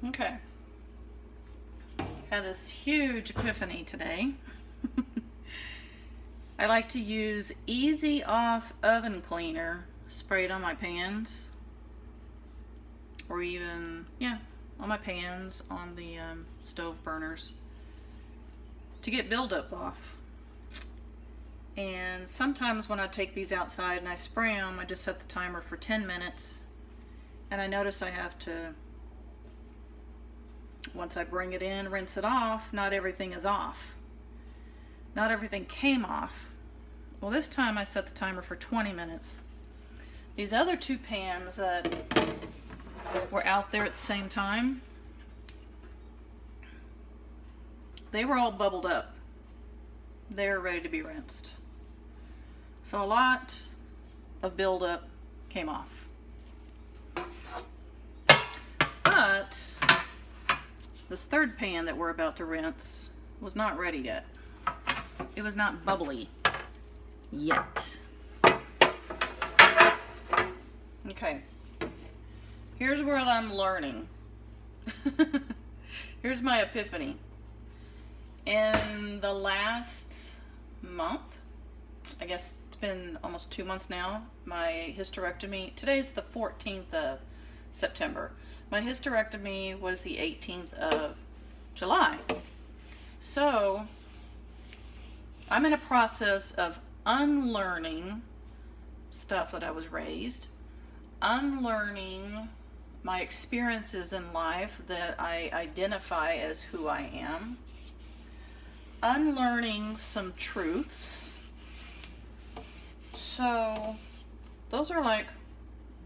Okay. Had this huge epiphany today. I like to use Easy Off oven cleaner sprayed on my pans, or even, on my pans, on the stove burners, to get buildup off. And sometimes when I take these outside and I spray them, I just set the timer for 10 minutes, and I notice I have to, once I bring it in, rinse it off. Not everything is off. Not everything came off. Well, this time I set the timer for 20 minutes. These other two pans that were out there at the same time, they were all bubbled up. They're ready to be rinsed. So a lot of buildup came off. But this third pan that we're about to rinse was not ready yet. It was not bubbly yet. Okay, here's where I'm learning. Here's my epiphany. In the last month, I guess it's been almost 2 months now, my hysterectomy, today's the 14th of September. My hysterectomy was the 18th of July. So I'm in a process of unlearning stuff that I was raised, unlearning my experiences in life that I identify as who I am, unlearning some truths. So those are like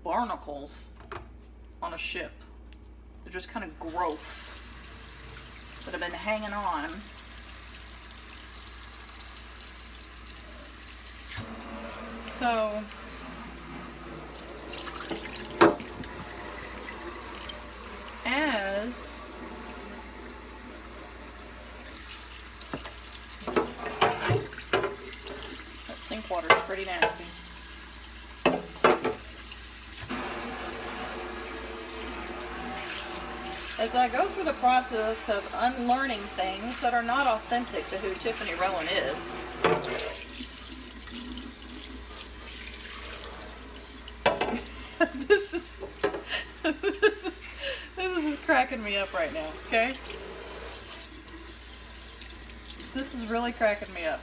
barnacles on a ship. They're just kind of growths that have been hanging on. So as that sink water is pretty nasty. As I go through the process of unlearning things that are not authentic to who Tiffany Rowan is, this is cracking me up right now, okay? This is really cracking me up.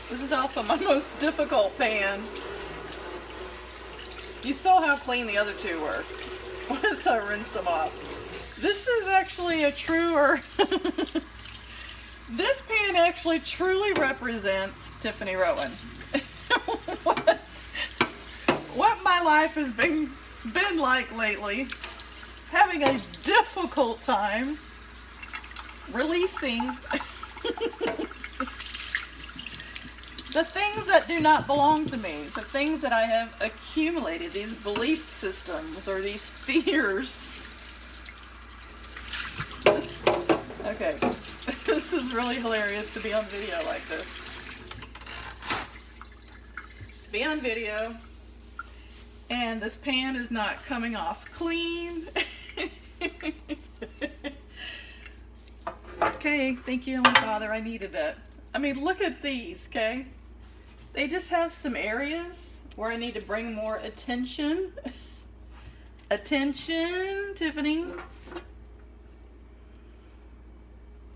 This is also my most difficult pan. You saw how clean the other two were once I rinsed them off. This is actually a truer... This pan actually truly represents Tiffany Rowan. What my life has been like lately. Having a difficult time releasing the things that do not belong to me, the things that I have accumulated, these belief systems or these fears. Okay, this is really hilarious to be on video like this. To be on video, and this pan is not coming off clean. Okay, thank you, Heavenly Father, I needed that. I mean, look at these, okay? They just have some areas where I need to bring more attention. Attention, Tiffany.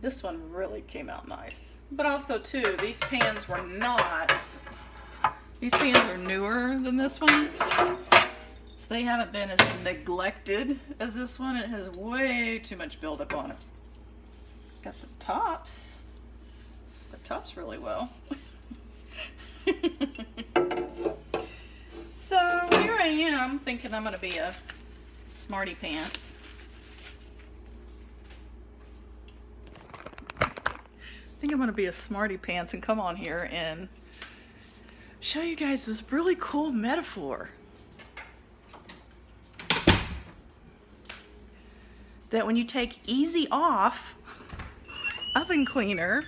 This one really came out nice. But also, too, these pans were not... These pans are newer than this one. So they haven't been as neglected as this one. It has way too much buildup on it. Got the tops. The tops really well. So here I am thinking I'm going to be a smarty pants. I think I'm going to be a smarty pants and come on here and show you guys this really cool metaphor. That when you take Easy Off oven cleaner,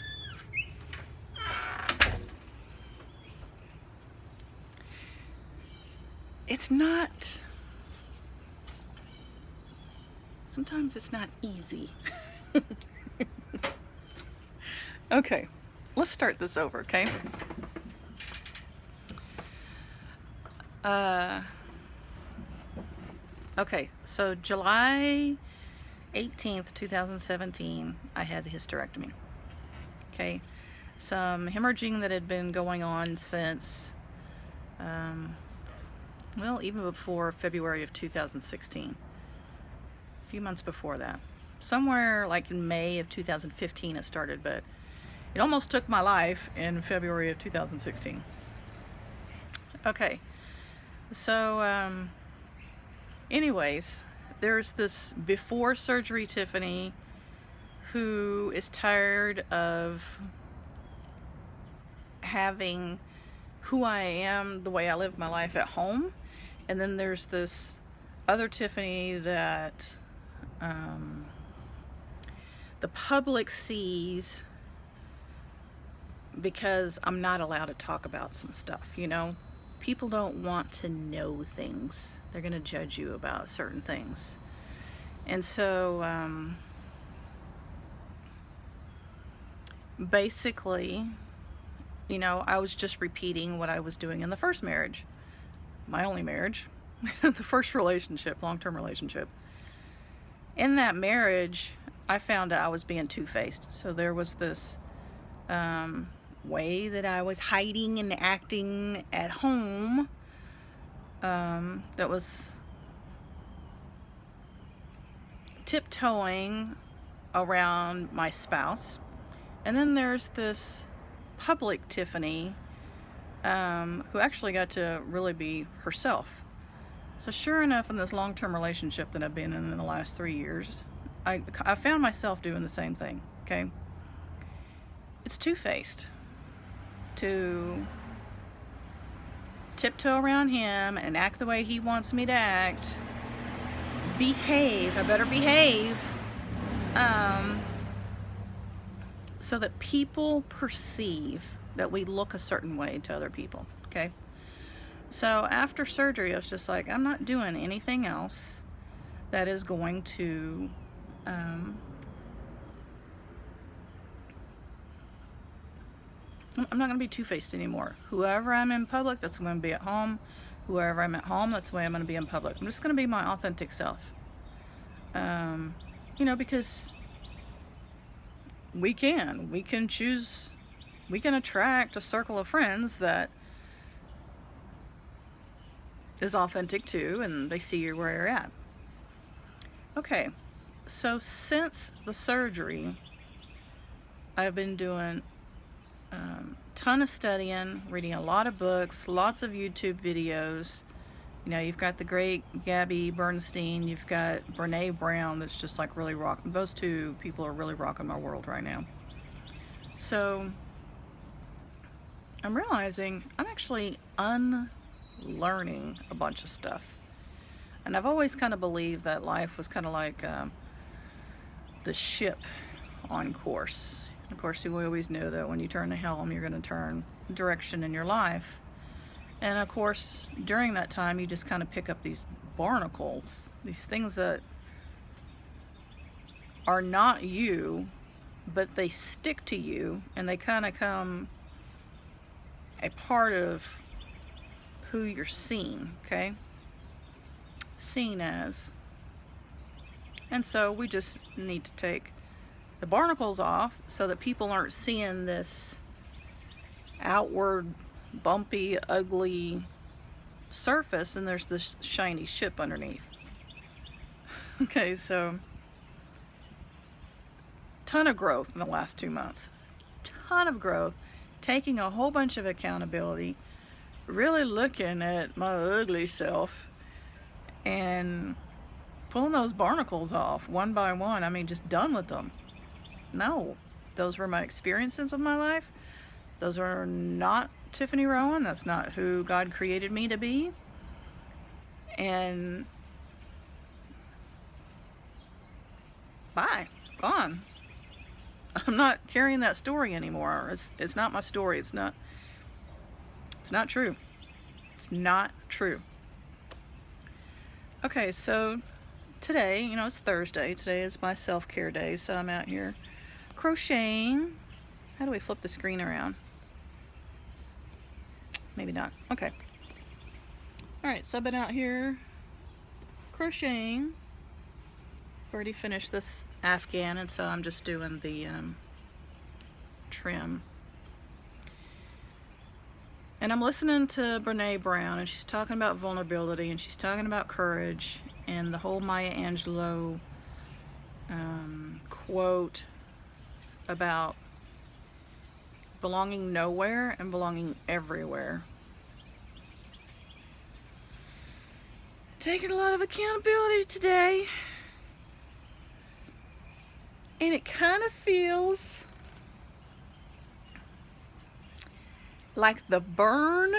it's not Sometimes it's not easy. Okay, let's start this over, okay? Okay, so July 18th, 2017, I had a hysterectomy. Okay, some hemorrhaging that had been going on since, well, even before February of 2016. A few months before that. Somewhere like in May of 2015 it started, but it almost took my life in February of 2016. Okay, so anyways, there's this before surgery Tiffany who is tired of having who I am, the way I live my life at home, and then there's this other Tiffany that the public sees because I'm not allowed to talk about some stuff, you know? People don't want to know things. They're going to judge you about certain things. And so, basically, you know, I was just repeating what I was doing in the first marriage. My only marriage. The first relationship, long-term relationship. In that marriage, I found out I was being two-faced. So there was this way that I was hiding and acting at home that was tiptoeing around my spouse. And then there's this public Tiffany who actually got to really be herself. So sure enough, in this long-term relationship that I've been in the last 3 years, I found myself doing the same thing, okay? It's two-faced. To tiptoe around him and act the way he wants me to act. Behave. I better behave. So that people perceive that we look a certain way to other people, okay? So after surgery, I was just like, I'm not doing anything else that is going to I'm not going to be two-faced anymore. Whoever I'm in public, that's going to be at home. Whoever I'm at home, that's the way I'm going to be in public. I'm just going to be my authentic self. You know, because we can choose, we can attract a circle of friends that is authentic too, and they see you where you're at. Okay, so since the surgery, I've been doing ton of studying, reading a lot of books, lots of YouTube videos. You know, you've got the great Gabby Bernstein, you've got Brene Brown that's just like really rocking. Those two people are really rocking my world right now. So I'm realizing I'm actually unlearning a bunch of stuff. And I've always kind of believed that life was kind of like the ship on course. Of course, we always knew that when you turn the helm, you're going to turn direction in your life. And of course, during that time, you just kind of pick up these barnacles, these things that are not you, but they stick to you, and they kind of come a part of who you're seen, okay? Seen as. And so we just need to take the barnacles off so that people aren't seeing this outward, bumpy, ugly surface, and there's this shiny ship underneath. Okay, so ton of growth in the last 2 months. Ton of growth, taking a whole bunch of accountability, really looking at my ugly self and pulling those barnacles off one by one. I mean, just done with them. No, those were my experiences of my life. Those are not Tiffany Rowan. That's not who God created me to be. And bye, gone. I'm not carrying that story anymore. It's not my story. It's not true. It's not true. Okay, so today, it's Thursday. Today is my self-care day, so I'm out here crocheting. How do we flip the screen around? Maybe not. Okay. Alright, so I've been out here crocheting. Already finished this Afghan, and so I'm just doing the trim. And I'm listening to Brene Brown, and she's talking about vulnerability, and she's talking about courage, and the whole Maya Angelou quote about belonging nowhere and belonging everywhere. Taking a lot of accountability today, and it kind of feels like the burn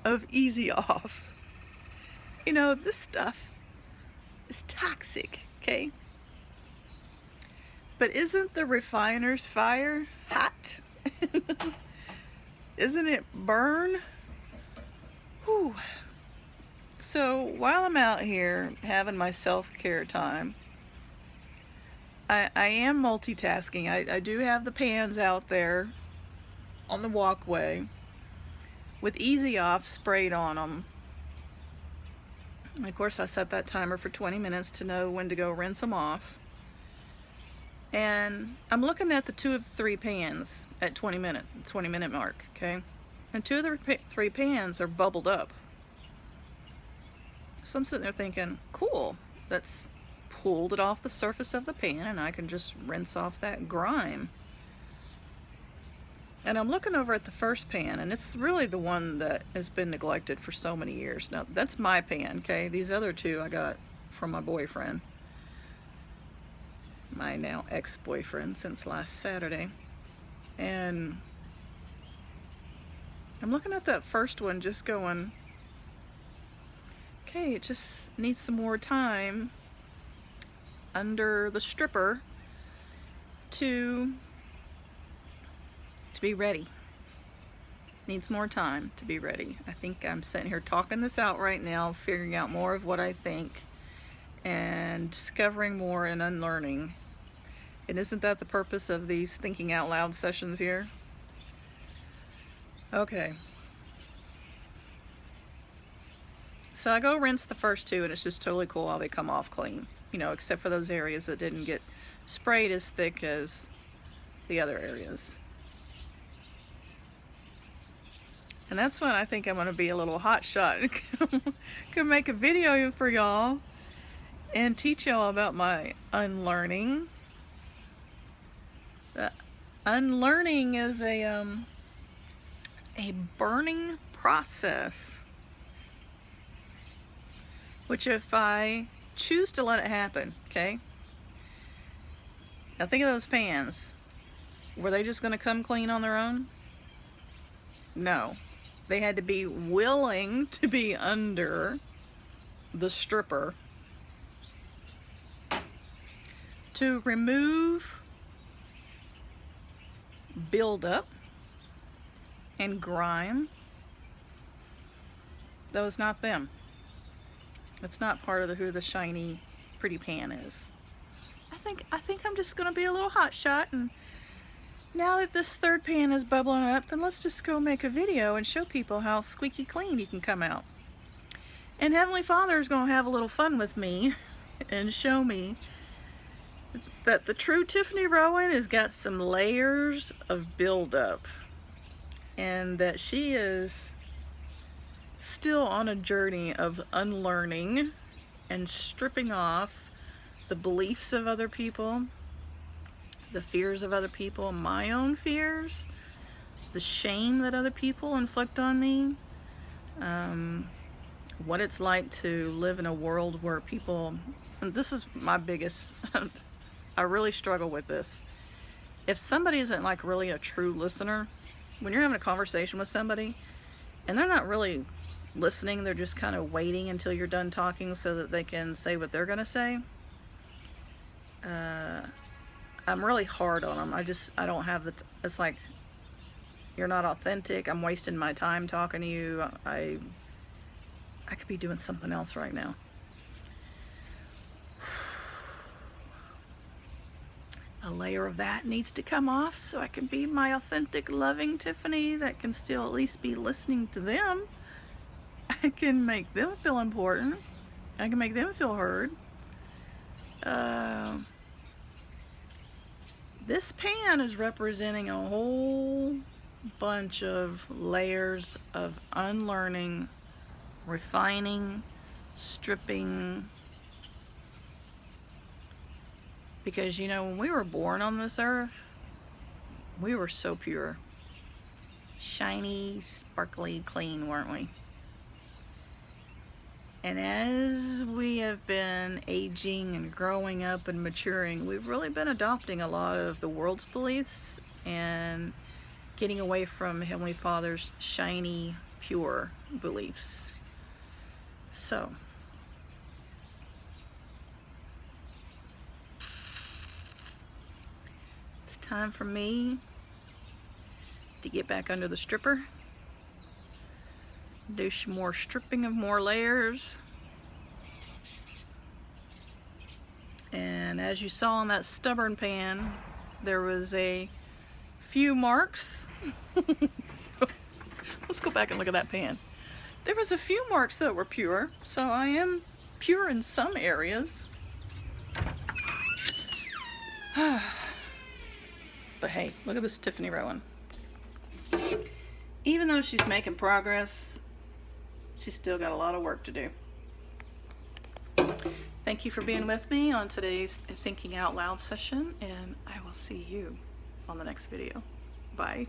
of Easy Off. This stuff is toxic, okay? But isn't the refiner's fire hot? Isn't it burn? Whew. So while I'm out here having my self-care time, I am multitasking. I do have the pans out there on the walkway with Easy Off sprayed on them. And of course I set that timer for 20 minutes to know when to go rinse them off. And I'm looking at the 2 of 3 pans at 20 minute mark, okay? And 2 of the 3 pans are bubbled up. So I'm sitting there thinking, cool, that's pulled it off the surface of the pan and I can just rinse off that grime. And I'm looking over at the first pan, and it's really the one that has been neglected for so many years. Now, that's my pan, okay? These other 2 I got from my boyfriend. My now ex-boyfriend since last Saturday. And I'm looking at that first one just going, okay, it just needs some more time under the stripper to be ready. Needs more time to be ready. I think I'm sitting here talking this out right now, figuring out more of what I think and discovering more and unlearning. And isn't that the purpose of these thinking out loud sessions here? Okay. So I go rinse the first 2, and it's just totally cool how they come off clean. Except for those areas that didn't get sprayed as thick as the other areas. And that's when I think I'm going to be a little hot shot and can make a video for y'all and teach y'all about my unlearning. Unlearning is a burning process, which if I choose to let it happen, okay? Now think of those pans. Were they just going to come clean on their own? No. They had to be willing to be under the stripper to remove buildup and grime. That was not them. It's not part of who the shiny, pretty pan is. I think I'm just gonna be a little hot shot, and now that this third pan is bubbling up, then let's just go make a video and show people how squeaky clean you can come out. And Heavenly Father is gonna have a little fun with me and show me that the true Tiffany Rowan has got some layers of buildup, and that she is still on a journey of unlearning and stripping off the beliefs of other people, the fears of other people, my own fears, the shame that other people inflict on me, what it's like to live in a world where people, and this is my biggest, I really struggle with this. If somebody isn't like really a true listener, when you're having a conversation with somebody and they're not really listening, they're just kind of waiting until you're done talking so that they can say what they're gonna say, I'm really hard on them. I don't have the, it's like, you're not authentic, I'm wasting my time talking to you, I could be doing something else right now. A layer of that needs to come off so I can be my authentic, loving Tiffany that can still at least be listening to them. I can make them feel important. I can make them feel heard. This pan is representing a whole bunch of layers of unlearning, refining, stripping. Because, you know, when we were born on this earth, we were so pure. Shiny, sparkly, clean, weren't we? And as we have been aging and growing up and maturing, we've really been adopting a lot of the world's beliefs and getting away from Heavenly Father's shiny, pure beliefs. So, it's time for me to get back under the stripper, do some more stripping of more layers. And as you saw on that stubborn pan, there was a few marks. Let's go back and look at that pan. There was a few marks that were pure, so I am pure in some areas. But hey, look at this Tiffany Rowan. Even though she's making progress, she's still got a lot of work to do. Thank you for being with me on today's Thinking Out Loud session, and I will see you on the next video. Bye.